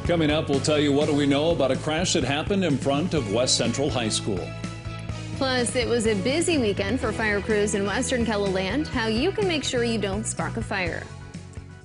Coming up, we'll tell you what do we know about a crash that happened in front of West Central High School. Plus, it was a busy weekend for fire crews in western KELOLAND, how you can make sure you don't spark a fire.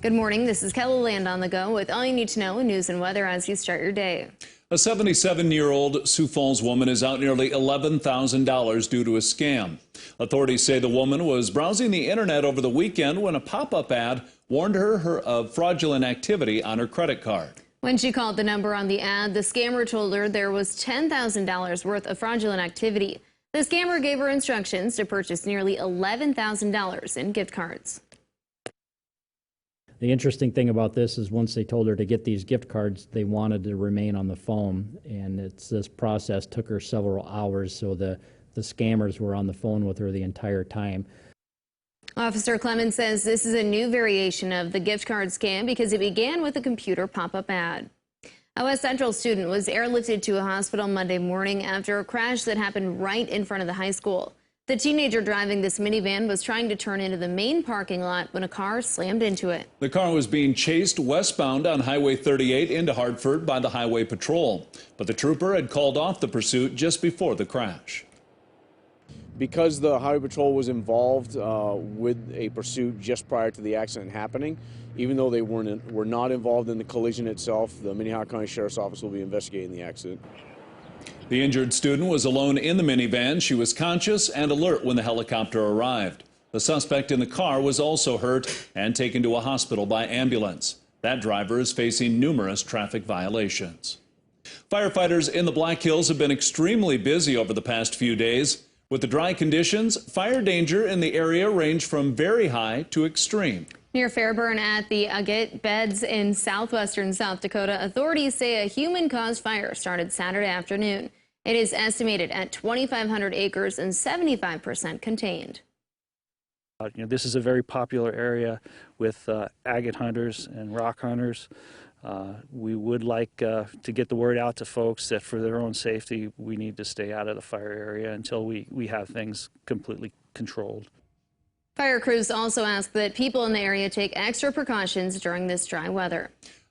Good morning, this is KELOLAND on the go with all you need to know in news and weather as you start your day. A 77-year-old Sioux Falls woman is out nearly $11,000 due to a scam. Authorities say the woman was browsing the internet over the weekend when a pop-up ad warned her of fraudulent activity on her credit card. When she called the number on the ad, the scammer told her there was $10,000 worth of fraudulent activity. The scammer gave her instructions to purchase nearly $11,000 in gift cards. The interesting thing about this is once they told her to get these gift cards, they wanted to remain on the phone, and this process took her several hours, so the scammers were on the phone with her the entire time. Officer Clemens says this is a new variation of the gift card scam because it began with a computer pop-up ad. A West Central student was airlifted to a hospital Monday morning after a crash that happened right in front of the high school. The teenager driving this minivan was trying to turn into the main parking lot when a car slammed into it. The car was being chased westbound on Highway 38 into Hartford by the Highway Patrol, but the trooper had called off the pursuit just before the crash. Because the Highway Patrol was involved with a pursuit just prior to the accident happening, even though they were not involved in the collision itself, the Minnehaha County Sheriff's Office will be investigating the accident. The injured student was alone in the minivan. She was conscious and alert when the helicopter arrived. The suspect in the car was also hurt and taken to a hospital by ambulance. That driver is facing numerous traffic violations. Firefighters in the Black Hills have been extremely busy over the past few days. With the dry conditions, fire danger in the area ranged from very high to extreme. Near Fairburn at the Agate Beds in southwestern South Dakota, authorities say a human-caused fire started Saturday afternoon. It is estimated at 2,500 acres and 75% contained. This is a very popular area with agate hunters and rock hunters. We would like to get the word out to folks that for their own safety, we need to stay out of the fire area until we have things completely controlled. Fire crews also ask that people in the area take extra precautions during this dry weather.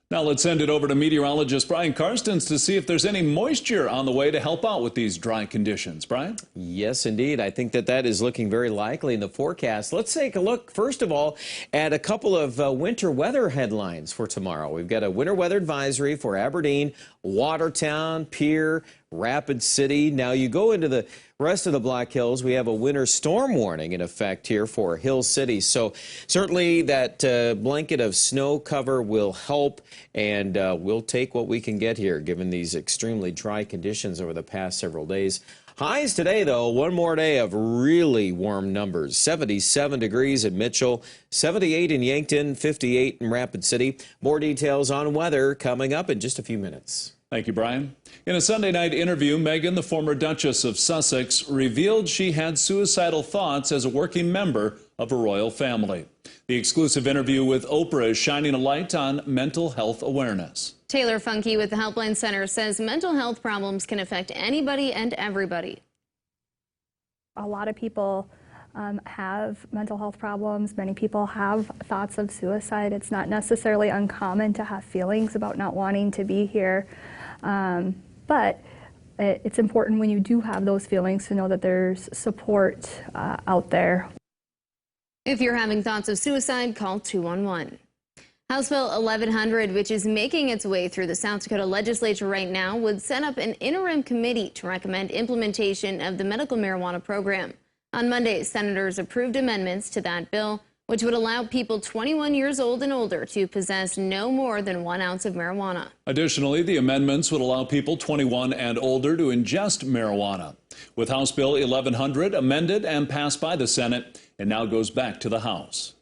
Now let's send it over to meteorologist Brian Karstens to see if there's any moisture on the way to help out with these dry conditions. Brian? Yes, indeed. I think that is looking very likely in the forecast. Let's take a look, first of all, at a couple of winter weather headlines for tomorrow. We've got a winter weather advisory for Aberdeen, Watertown, Pierre, Rapid City. Now you go into the rest of the Black Hills, we have a winter storm warning in effect here for Hill City. So certainly that blanket of snow cover will help, and we'll take what we can get here given these extremely dry conditions over the past several days. Highs today, though, one more day of really warm numbers. 77 degrees in Mitchell, 78 in Yankton, 58 in Rapid City. More details on weather coming up in just a few minutes. Thank you, Brian. In a Sunday night interview, Meghan, the former Duchess of Sussex, revealed she had suicidal thoughts as a working member of a royal family. The exclusive interview with Oprah is shining a light on mental health awareness. Taylor Funke with the Helpline Center says mental health problems can affect anybody and everybody. A lot of people have mental health problems. Many people have thoughts of suicide. It's not necessarily uncommon to have feelings about not wanting to be here. But it's important when you do have those feelings to know that there's support out there. If you're having thoughts of suicide, call 211. House Bill 1100, which is making its way through the South Dakota legislature right now, would set up an interim committee to recommend implementation of the medical marijuana program. On Monday, senators approved amendments to that bill, which would allow people 21 years old and older to possess no more than 1 ounce of marijuana. Additionally, the amendments would allow people 21 and older to ingest marijuana. With House Bill 1100 amended and passed by the Senate, it now goes back to the House.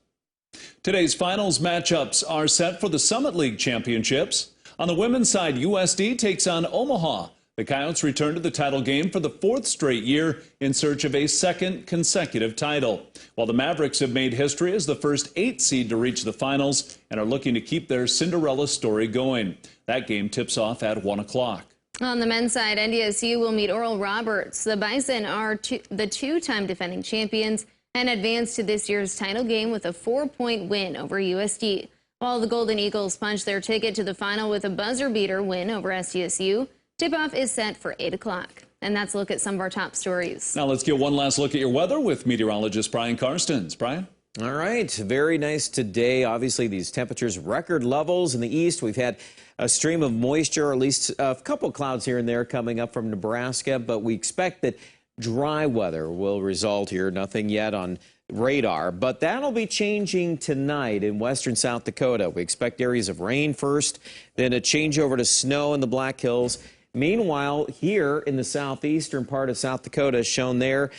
Today's finals matchups are set for the Summit League Championships. On the women's side, USD takes on Omaha. The Coyotes return to the title game for the 4th straight year in search of a 2nd consecutive title, while the Mavericks have made history as the first 8 seed to reach the finals and are looking to keep their Cinderella story going. That game tips off at 1 o'clock. On the men's side, NDSU will meet Oral Roberts. The Bison are the 2-time defending champions and advanced to this year's title game with a 4-point win over USD. While the Golden Eagles punch their ticket to the final with a buzzer-beater win over SDSU, tip-off is set for 8 o'clock. And that's a look at some of our top stories. Now let's get one last look at your weather with meteorologist Brian Karstens. Brian? All right, very nice today. Obviously, these temperatures, record levels in the east. We've had a stream of moisture, or at least a couple clouds here and there coming up from Nebraska, but we expect that dry weather will result here. Nothing yet on radar, but that'll be changing tonight in western South Dakota. We expect areas of rain first, then a change over to snow in the Black Hills. Meanwhile, here in the southeastern part of South Dakota, shown there,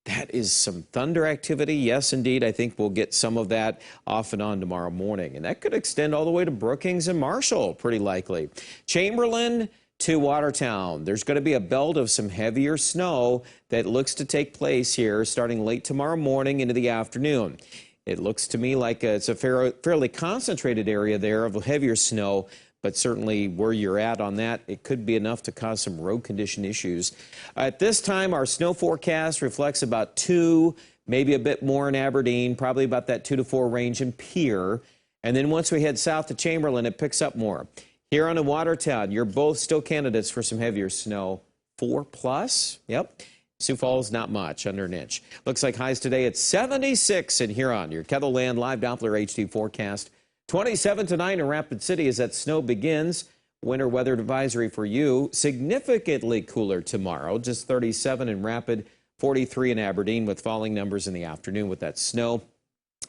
that is some thunder activity. Yes, indeed. I think we'll get some of that off and on tomorrow morning. And that could extend all the way to Brookings and Marshall, pretty likely. Chamberlain to Watertown. There's going to be a belt of some heavier snow that looks to take place here starting late tomorrow morning into the afternoon. It looks to me like it's a fairly concentrated area there of heavier snow, but certainly where you're at on that, it could be enough to cause some road condition issues. At this time, our snow forecast reflects about 2, maybe a bit more in Aberdeen, probably about that 2 to 4 range in Pierre. And then once we head south to Chamberlain, it picks up more. Here on in Watertown, you're both still candidates for some heavier snow. 4+? Yep. Sioux Falls, not much, under an inch. Looks like highs today at 76 in Huron. Your KELOLAND live Doppler HD forecast. 27 tonight in Rapid City as that snow begins. Winter weather advisory for you. Significantly cooler tomorrow, just 37 in Rapid, 43 in Aberdeen with falling numbers in the afternoon with that snow.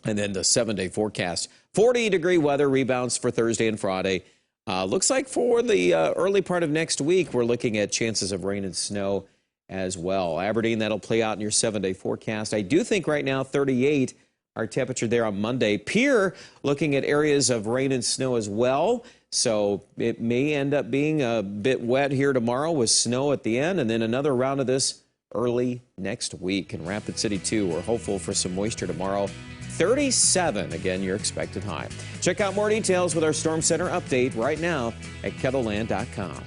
And then the 7-day forecast. 40-degree weather rebounds for Thursday and Friday. Looks like for the early part of next week, we're looking at chances of rain and snow as well. Aberdeen, that'll play out in your 7-day forecast. I do think right now 38 our temperature there on Monday. Pierre looking at areas of rain and snow as well. So it may end up being a bit wet here tomorrow with snow at the end, and then another round of this early next week. In Rapid City, too, we're hopeful for some moisture tomorrow. 37, again, your expected high. Check out more details with our Storm Center update right now at KELOLAND.com.